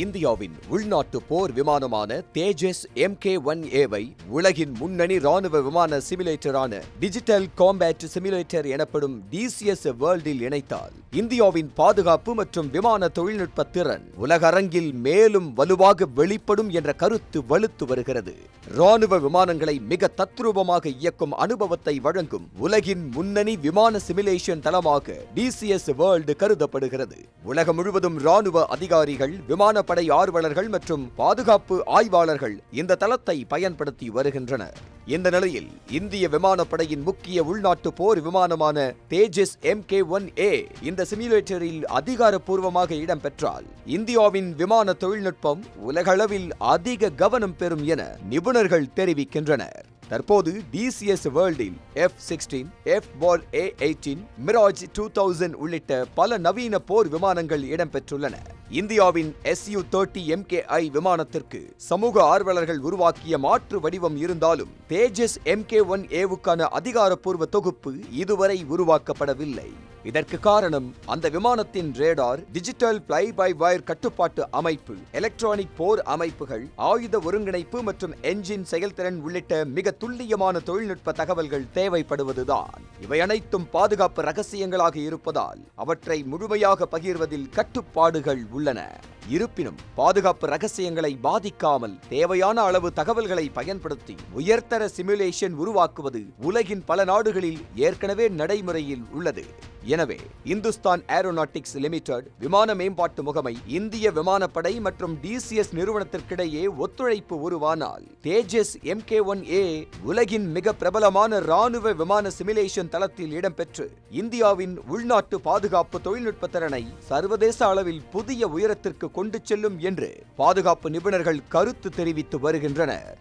இந்தியாவின் உள்நாட்டு போர் விமானமான தேஜஸ் MK-1A உலகின் முன்னணி ராணுவ விமான சிமுலேட்டரான டிஜிட்டல் காம்பேட் சிமுலேட்டர் எனப்படும் DCS வேர்ல்டில் இணைத்தால் இந்தியாவின் பாதுகாப்பு மற்றும் விமான தொழில்நுட்ப திறன் உலக அரங்கில் மேலும் வலுவாக வெளிப்படும் என்ற கருத்து வலுத்து வருகிறது. ராணுவ விமானங்களை மிக தத்ரூபமாக இயக்கும் அனுபவத்தை வழங்கும் உலகின் முன்னணி விமான சிமுலேஷன் தளமாக DCS வேர்ல்டு கருதப்படுகிறது. உலகம் முழுவதும் ராணுவ அதிகாரிகள், விமானப்படை ஆர்வலர்கள் மற்றும் பாதுகாப்பு ஆய்வாளர்கள் இந்த தளத்தை பயன்படுத்தி வருகின்றனர். இந்த நிலையில் இந்திய விமானப்படையின் முக்கிய உள்நாட்டு போர் விமானமான தேஜஸ் MK-1A இந்த சிமுலேட்டரில் அதிகாரப்பூர்வமாக இடம்பெற்றால் இந்தியாவின் விமான தொழில்நுட்பம் உலகளவில் அதிக கவனம் பெறும் என நிபுணர்கள் தெரிவிக்கின்றனர். தற்போது DCS வேர்ல்டில் F-16, F-A-18, மிராஜ் 2000 உள்ளிட்ட பல நவீன போர் விமானங்கள் இடம்பெற்றுள்ளன. இந்தியாவின் Su-30 MKI விமானத்திற்கு சமூக ஆர்வலர்கள் உருவாக்கிய மாற்று வடிவம் இருந்தாலும் தேஜஸ் MK-1Aவுக்கான அதிகாரப்பூர்வ தொகுப்பு இதுவரை உருவாக்கப்படவில்லை. இதற்கு காரணம் அந்த விமானத்தின் radar, digital fly by wire கட்டுப்பாட்டு அமைப்பு, எலக்ட்ரானிக் போர் அமைப்புகள், ஆயுத ஒருங்கிணைப்பு மற்றும் என்ஜின் செயல்திறன் உள்ளிட்ட மிக துல்லியமான தொழில்நுட்ப தகவல்கள் தேவைப்படுவதுதான். இவை அனைத்தும் பாதுகாப்பு ரகசியங்களாக இருப்பதால் அவற்றை முழுமையாக பகிர்வதில் கட்டுப்பாடுகள் உள்ளன. இருப்பினும் பாதுகாப்பு ரகசியங்களை பாதிக்காமல் தேவையான அளவு தகவல்களை பயன்படுத்தி உயர்தர சிமுலேஷன் உருவாக்குவது உலகின் பல நாடுகளில் ஏற்கனவே நடைமுறையில் உள்ளது. எனவே இந்துஸ்தான் ஏரோநாட்டிக்ஸ் லிமிடெட், விமான மேம்பாட்டு முகமை, இந்திய விமானப்படை மற்றும் DCS நிறுவனத்திற்கிடையே ஒத்துழைப்பு உருவானால் தேஜஸ் MK-1A உலகின் மிக பிரபலமான ராணுவ விமான சிமுலேஷன் தளத்தில் இடம்பெற்று இந்தியாவின் உள்நாட்டு பாதுகாப்பு தொழில்நுட்ப திறனை சர்வதேச அளவில் புதிய உயரத்திற்கு கொண்டு செல்லும் என்று பாதுகாப்பு நிபுணர்கள் கருத்து தெரிவித்து வருகின்றனர்.